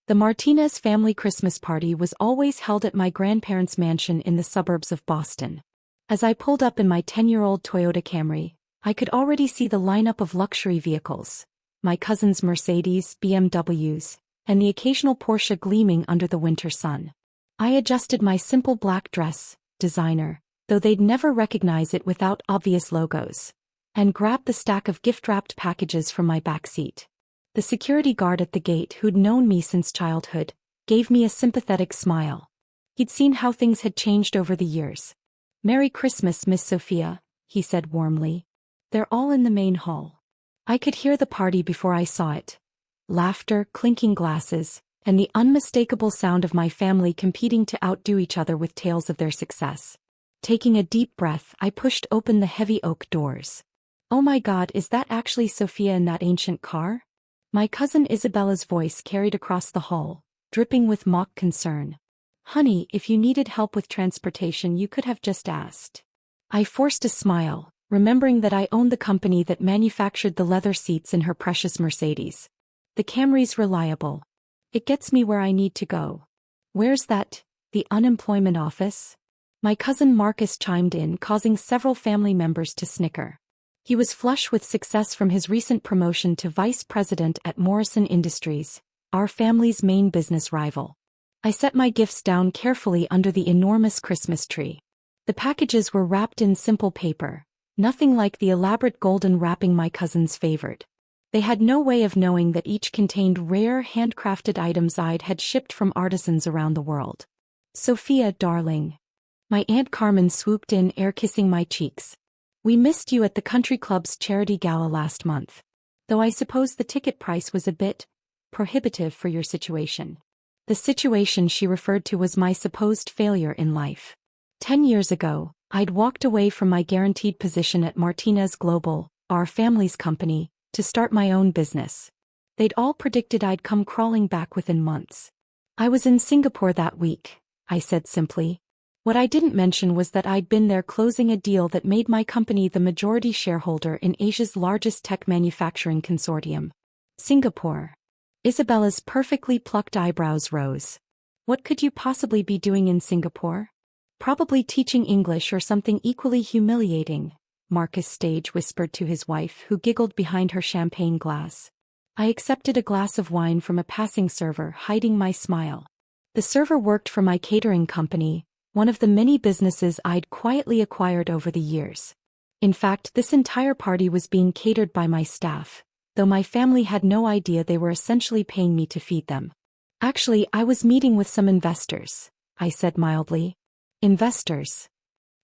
The Martinez family Christmas party was always held at my grandparents' mansion in the suburbs of Boston. As I pulled up in my 10-year-old Toyota Camry, I could already see the lineup of luxury vehicles, my cousin's Mercedes, BMWs, and the occasional Porsche gleaming under the winter sun. I adjusted my simple black dress, designer, though they'd never recognize it without obvious logos, and grabbed the stack of gift-wrapped packages from my backseat. The security guard at the gate, who'd known me since childhood, gave me a sympathetic smile. He'd seen how things had changed over the years. "Merry Christmas, Miss Sofia," he said warmly. "They're all in the main hall." I could hear the party before I saw it. Laughter, clinking glasses, and the unmistakable sound of my family competing to outdo each other with tales of their success. Taking a deep breath, I pushed open the heavy oak doors. "Oh my God, is that actually Sofia in that ancient car?" My cousin Isabella's voice carried across the hall, dripping with mock concern. "Honey, if you needed help with transportation, you could have just asked." I forced a smile, remembering that I owned the company that manufactured the leather seats in her precious Mercedes. "The Camry's reliable. It gets me where I need to go." "Where's that? The unemployment office?" My cousin Marcus chimed in, causing several family members to snicker. He was flush with success from his recent promotion to vice president at Morrison Industries, our family's main business rival. I set my gifts down carefully under the enormous Christmas tree. The packages were wrapped in simple paper, nothing like the elaborate golden wrapping my cousins favored. They had no way of knowing that each contained rare handcrafted items I'd had shipped from artisans around the world. "Sofia, darling." My Aunt Carmen swooped in, air-kissing my cheeks. "We missed you at the country club's charity gala last month. Though I suppose the ticket price was a bit prohibitive for your situation." The situation she referred to was my supposed failure in life. 10 years ago, I'd walked away from my guaranteed position at Martinez Global, our family's company, to start my own business. They'd all predicted I'd come crawling back within months. "I was in Singapore that week," I said simply. What I didn't mention was that I'd been there closing a deal that made my company the majority shareholder in Asia's largest tech manufacturing consortium. Singapore. Isabella's perfectly plucked eyebrows rose. "What could you possibly be doing in Singapore?" "Probably teaching English or something equally humiliating," Marcus Stage whispered to his wife, who giggled behind her champagne glass. I accepted a glass of wine from a passing server, hiding my smile. The server worked for my catering company, one of the many businesses I'd quietly acquired over the years. In fact, this entire party was being catered by my staff, though my family had no idea they were essentially paying me to feed them. "Actually, I was meeting with some investors," I said mildly. "Investors?"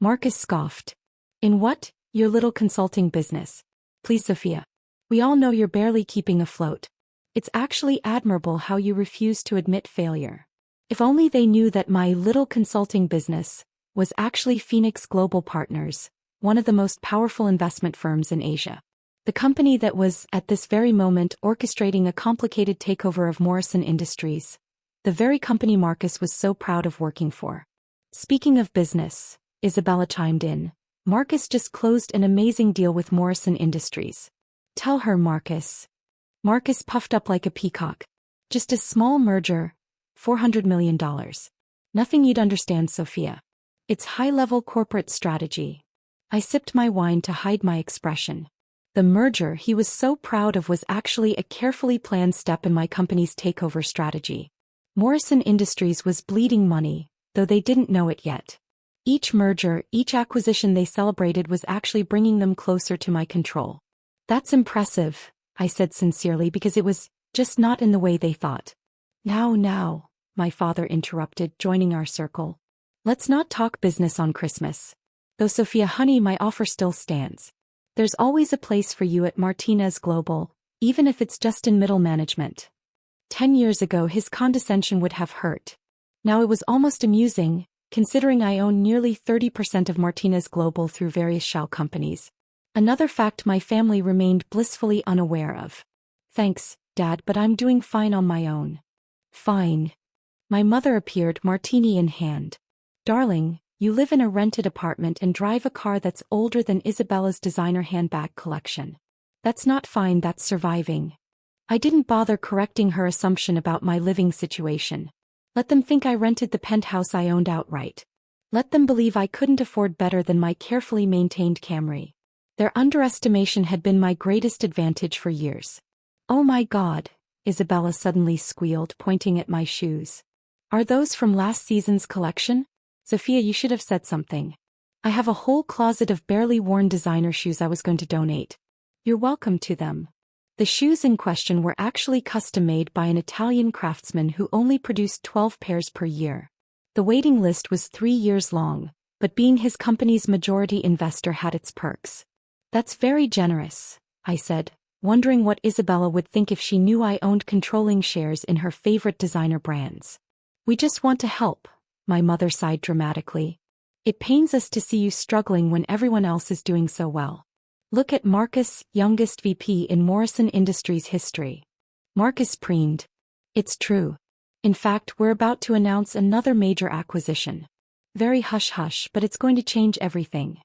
Marcus scoffed. "In what? Your little consulting business? Please, Sofia. We all know you're barely keeping afloat. It's actually admirable how you refuse to admit failure. If only they knew that my little consulting business was actually Phoenix Global Partners, one of the most powerful investment firms in Asia. The company that was, at this very moment, orchestrating a complicated takeover of Morrison Industries. The very company Marcus was so proud of working for." "Speaking of business," Isabella chimed in, "Marcus just closed an amazing deal with Morrison Industries." "Tell her, Marcus." Marcus puffed up like a peacock. "Just a small merger. $400 million. Nothing you'd understand, Sofia. It's high-level corporate strategy." I sipped my wine to hide my expression. The merger he was so proud of was actually a carefully planned step in my company's takeover strategy. Morrison Industries was bleeding money, though they didn't know it yet. Each merger, each acquisition they celebrated was actually bringing them closer to my control. "That's impressive," I said sincerely, because it was just not in the way they thought. Now, my father interrupted, joining our circle. "Let's not talk business on Christmas. Though Sofia, honey, my offer still stands. There's always a place for you at Martinez Global, even if it's just in middle management." 10 years ago his condescension would have hurt. Now it was almost amusing, considering I own nearly 30% of Martinez Global through various shell companies. Another fact my family remained blissfully unaware of. "Thanks, Dad, but I'm doing fine on my own." "Fine." My mother appeared, martini in hand. "Darling, you live in a rented apartment and drive a car that's older than Isabella's designer handbag collection. That's not fine, that's surviving." I didn't bother correcting her assumption about my living situation. Let them think I rented the penthouse I owned outright. Let them believe I couldn't afford better than my carefully maintained Camry. Their underestimation had been my greatest advantage for years. "Oh my God," Isabella suddenly squealed, pointing at my shoes. "Are those from last season's collection? Sofia, you should have said something. I have a whole closet of barely worn designer shoes I was going to donate." "You're welcome to them." The shoes in question were actually custom-made by an Italian craftsman who only produced 12 pairs per year. The waiting list was 3 years long, but being his company's majority investor had its perks. "That's very generous," I said, wondering what Isabella would think if she knew I owned controlling shares in her favorite designer brands. "We just want to help," my mother sighed dramatically. "It pains us to see you struggling when everyone else is doing so well. Look at Marcus, youngest VP in Morrison Industries history." Marcus preened. "It's true. In fact, we're about to announce another major acquisition. Very hush-hush, but it's going to change everything."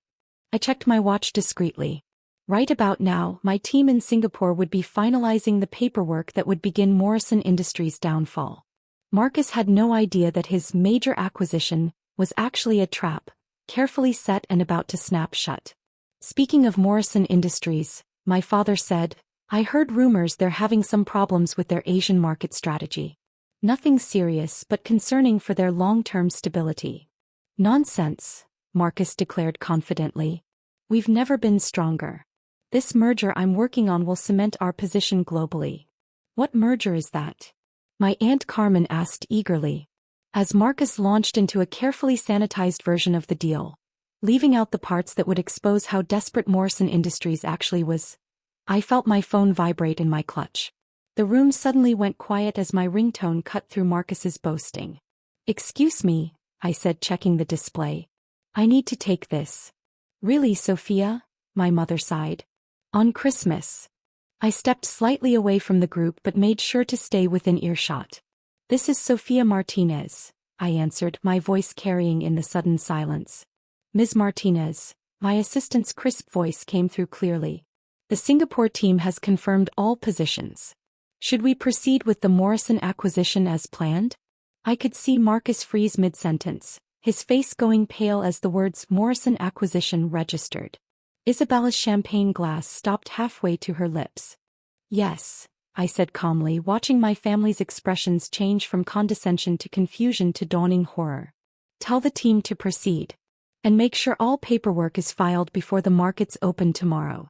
I checked my watch discreetly. Right about now, my team in Singapore would be finalizing the paperwork that would begin Morrison Industries' downfall. Marcus had no idea that his major acquisition was actually a trap, carefully set and about to snap shut. "Speaking of Morrison Industries," my father said, "I heard rumors they're having some problems with their Asian market strategy. Nothing serious but concerning for their long-term stability." "Nonsense," Marcus declared confidently. "We've never been stronger. This merger I'm working on will cement our position globally." "What merger is that?" my Aunt Carmen asked eagerly. As Marcus launched into a carefully sanitized version of the deal, leaving out the parts that would expose how desperate Morrison Industries actually was, I felt my phone vibrate in my clutch. The room suddenly went quiet as my ringtone cut through Marcus's boasting. "Excuse me," I said, checking the display. "I need to take this." "Really, Sofia?" my mother sighed. "On Christmas." I stepped slightly away from the group but made sure to stay within earshot. "This is Sofia Martinez," I answered, my voice carrying in the sudden silence. "Ms. Martinez." My assistant's crisp voice came through clearly. "The Singapore team has confirmed all positions. Should we proceed with the Morrison acquisition as planned?" I could see Marcus freeze mid-sentence, his face going pale as the words Morrison acquisition registered. Isabella's champagne glass stopped halfway to her lips. "Yes," I said calmly, watching my family's expressions change from condescension to confusion to dawning horror. "Tell the team to proceed. And make sure all paperwork is filed before the markets open tomorrow."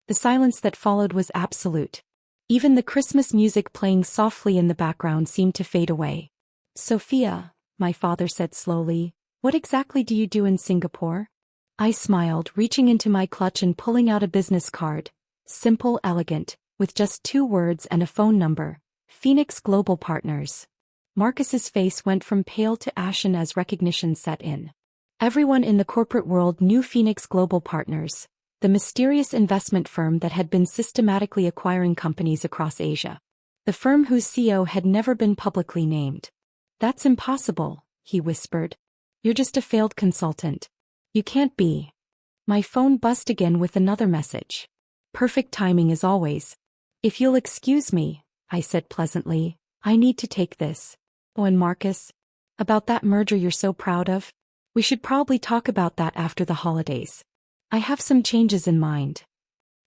The silence that followed was absolute. Even the Christmas music playing softly in the background seemed to fade away. "Sofia," my father said slowly, "what exactly do you do in Singapore?" I smiled, reaching into my clutch and pulling out a business card. Simple, elegant, with just 2 words and a phone number. Phoenix Global Partners. Marcus's face went from pale to ashen as recognition set in. Everyone in the corporate world knew Phoenix Global Partners, the mysterious investment firm that had been systematically acquiring companies across Asia. The firm whose CEO had never been publicly named. "That's impossible," he whispered. "You're just a failed consultant. You can't be." My phone buzzed again with another message. Perfect timing as always. "If you'll excuse me," I said pleasantly, "I need to take this." "Oh, and Marcus? About that merger you're so proud of? We should probably talk about that after the holidays. I have some changes in mind."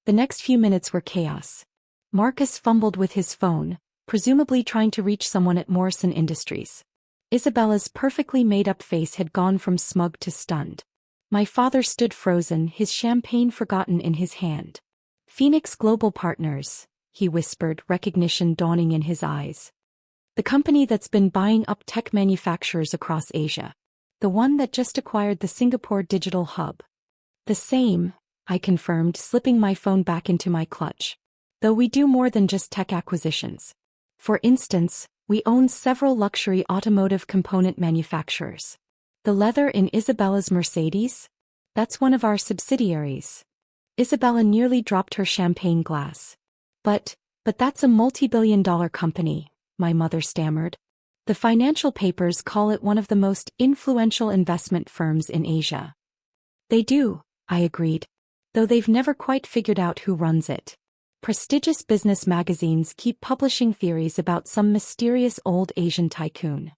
The next few minutes were chaos. Marcus fumbled with his phone, presumably trying to reach someone at Morrison Industries. Isabella's perfectly made-up face had gone from smug to stunned. My father stood frozen, his champagne forgotten in his hand. "Phoenix Global Partners," he whispered, recognition dawning in his eyes. "The company that's been buying up tech manufacturers across Asia. The one that just acquired the Singapore Digital Hub." "The same," I confirmed, slipping my phone back into my clutch. "Though we do more than just tech acquisitions. For instance, we own several luxury automotive component manufacturers. The leather in Isabella's Mercedes? That's one of our subsidiaries." Isabella nearly dropped her champagne glass. But that's a multi-billion-dollar company," my mother stammered. "The financial papers call it one of the most influential investment firms in Asia." "They do," I agreed. "Though they've never quite figured out who runs it. Prestigious business magazines keep publishing theories about some mysterious old Asian tycoon.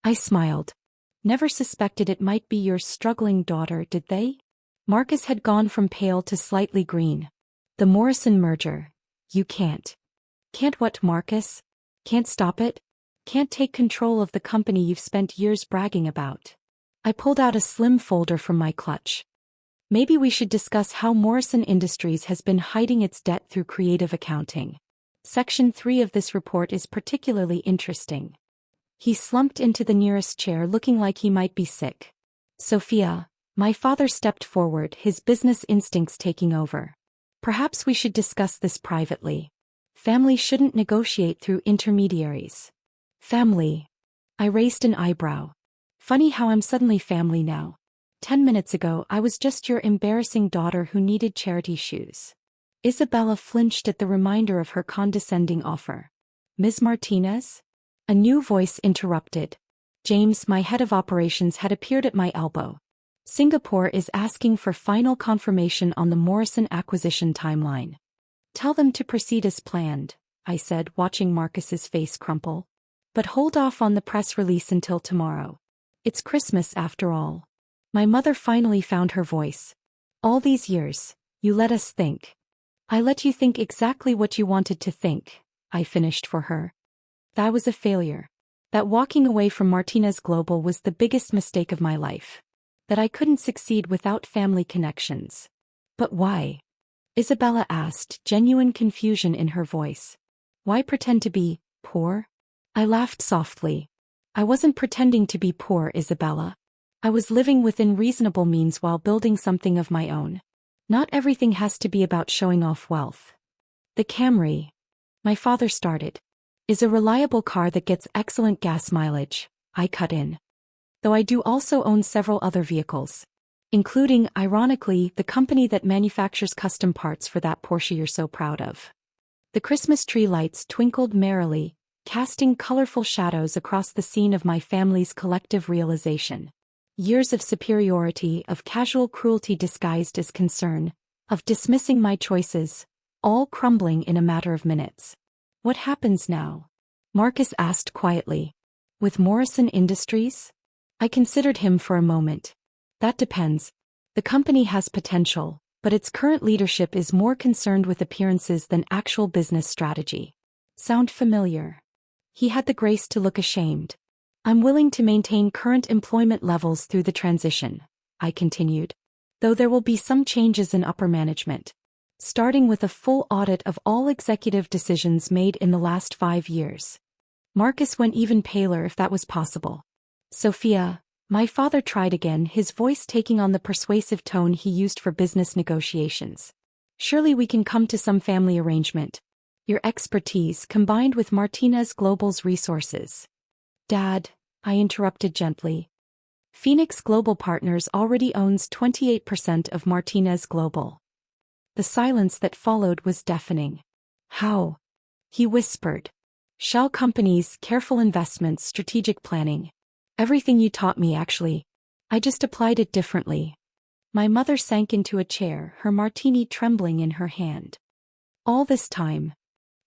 I smiled. Never suspected it might be your struggling daughter, did they? Marcus had gone from pale to slightly green. The Morrison merger. You can't. Can't what, Marcus? Can't stop it? Can't take control of the company you've spent years bragging about. I pulled out a slim folder from my clutch. Maybe we should discuss how Morrison Industries has been hiding its debt through creative accounting. Section 3 of this report is particularly interesting. He slumped into the nearest chair looking like he might be sick. Sofia, my father stepped forward, his business instincts taking over. Perhaps we should discuss this privately. Family shouldn't negotiate through intermediaries. Family. I raised an eyebrow. Funny how I'm suddenly family now. 10 minutes ago I was just your embarrassing daughter who needed charity shoes. Isabella flinched at the reminder of her condescending offer. Ms. Martinez? A new voice interrupted. James, my head of operations, had appeared at my elbow. Singapore is asking for final confirmation on the Morrison acquisition timeline. Tell them to proceed as planned, I said, watching Marcus's face crumple. But hold off on the press release until tomorrow. It's Christmas after all. My mother finally found her voice. All these years, you let us think. I let you think exactly what you wanted to think, I finished for her. That was a failure. That walking away from Martinez Global was the biggest mistake of my life. That I couldn't succeed without family connections. But why? Isabella asked, genuine confusion in her voice. Why pretend to be poor? I laughed softly. I wasn't pretending to be poor, Isabella. I was living within reasonable means while building something of my own. Not everything has to be about showing off wealth. The Camry, my father started, is a reliable car that gets excellent gas mileage, I cut in. Though I do also own several other vehicles, including, ironically, the company that manufactures custom parts for that Porsche you're so proud of. The Christmas tree lights twinkled merrily, casting colorful shadows across the scene of my family's collective realization. Years of superiority, of casual cruelty disguised as concern, of dismissing my choices, all crumbling in a matter of minutes. What happens now? Marcus asked quietly. With Morrison Industries? I considered him for a moment. That depends. The company has potential, but its current leadership is more concerned with appearances than actual business strategy. Sound familiar? He had the grace to look ashamed. I'm willing to maintain current employment levels through the transition, I continued. Though there will be some changes in upper management. Starting with a full audit of all executive decisions made in the last 5 years. Marcus went even paler if that was possible. Sofia, my father tried again, his voice taking on the persuasive tone he used for business negotiations. Surely we can come to some family arrangement. Your expertise combined with Martinez Global's resources. Dad, I interrupted gently. Phoenix Global Partners already owns 28% of Martinez Global. The silence that followed was deafening. How? He whispered. Shell companies, careful investments, strategic planning. Everything you taught me, actually. I just applied it differently. My mother sank into a chair, her martini trembling in her hand. All this time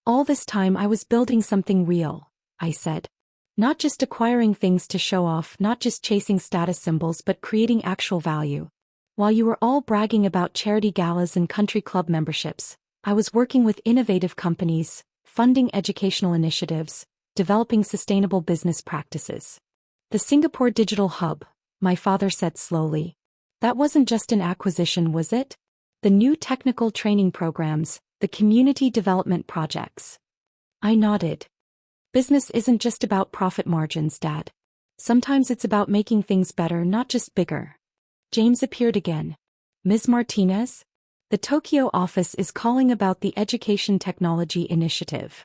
I was building something real, I said. Not just acquiring things to show off, not just chasing status symbols, but creating actual value. While you were all bragging about charity galas and country club memberships, I was working with innovative companies, funding educational initiatives, developing sustainable business practices. The Singapore Digital Hub, my father said slowly. That wasn't just an acquisition, was it? The new technical training programs, the community development projects. I nodded. Business isn't just about profit margins, Dad. Sometimes it's about making things better, not just bigger. James appeared again. Ms. Martinez? The Tokyo office is calling about the Education Technology Initiative.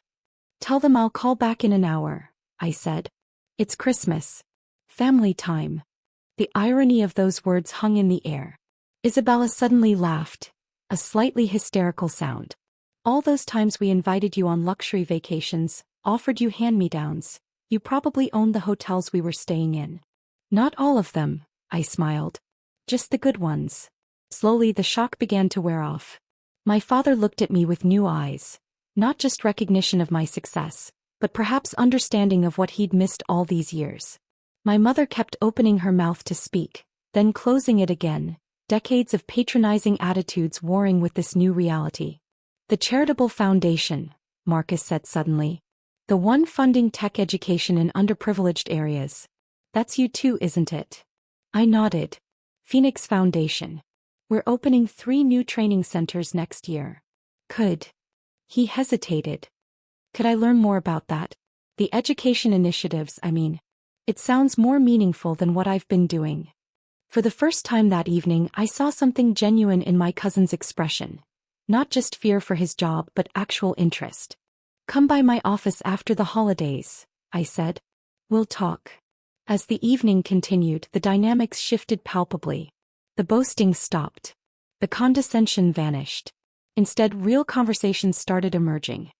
Tell them I'll call back in an hour, I said. It's Christmas. Family time. The irony of those words hung in the air. Isabella suddenly laughed, a slightly hysterical sound. All those times we invited you on luxury vacations, offered you hand-me-downs, you probably owned the hotels we were staying in. Not all of them, I smiled. Just the good ones. Slowly the shock began to wear off. My father looked at me with new eyes, not just recognition of my success, but perhaps understanding of what he'd missed all these years. My mother kept opening her mouth to speak, then closing it again, decades of patronizing attitudes warring with this new reality. The charitable foundation, Marcus said suddenly. The one funding tech education in underprivileged areas. That's you too, isn't it? I nodded. Phoenix Foundation. We're opening 3 new training centers next year. Could. He hesitated. Could I learn more about that? The education initiatives, I mean. It sounds more meaningful than what I've been doing. For the first time that evening, I saw something genuine in my cousin's expression. Not just fear for his job, but actual interest. Come by my office after the holidays, I said. We'll talk. As the evening continued, the dynamics shifted palpably. The boasting stopped. The condescension vanished. Instead, real conversations started emerging.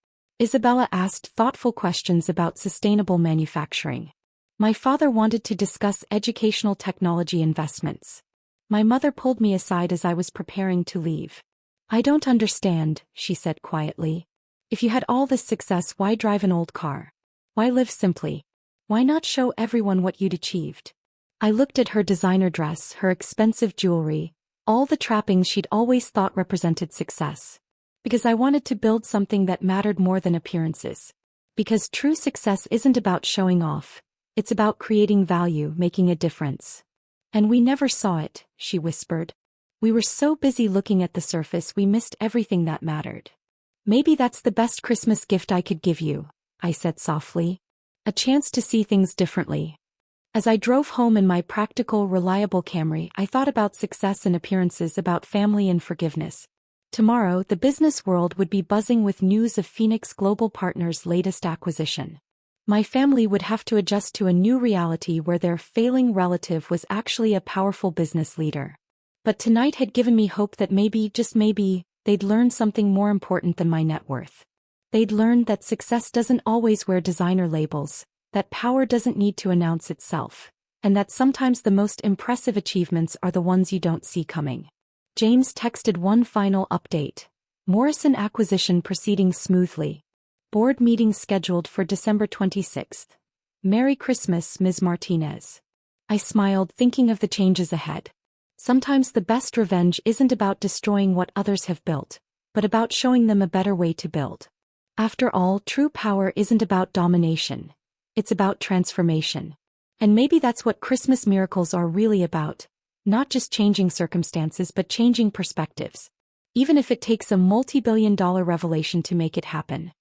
Isabella asked thoughtful questions about sustainable manufacturing. My father wanted to discuss educational technology investments. My mother pulled me aside as I was preparing to leave. I don't understand, she said quietly. If you had all this success, why drive an old car? Why live simply? Why not show everyone what you'd achieved? I looked at her designer dress, her expensive jewelry, all the trappings she'd always thought represented success. Because I wanted to build something that mattered more than appearances. Because true success isn't about showing off. It's about creating value, making a difference. And we never saw it, she whispered. We were so busy looking at the surface we missed everything that mattered. Maybe that's the best Christmas gift I could give you, I said softly. A chance to see things differently. As I drove home in my practical, reliable Camry, I thought about success and appearances, about family and forgiveness. Tomorrow, the business world would be buzzing with news of Phoenix Global Partners' latest acquisition. My family would have to adjust to a new reality where their failing relative was actually a powerful business leader. But tonight had given me hope that maybe, just maybe, they'd learn something more important than my net worth. They'd learn that success doesn't always wear designer labels, that power doesn't need to announce itself, and that sometimes the most impressive achievements are the ones you don't see coming. James texted one final update. Morrison acquisition proceeding smoothly. Board meeting scheduled for December 26th. Merry Christmas, Ms. Martinez. I smiled, thinking of the changes ahead. Sometimes the best revenge isn't about destroying what others have built, but about showing them a better way to build. After all, true power isn't about domination. It's about transformation. And maybe that's what Christmas miracles are really about. Not just changing circumstances, but changing perspectives. Even if it takes a multi-billion-dollar revelation to make it happen.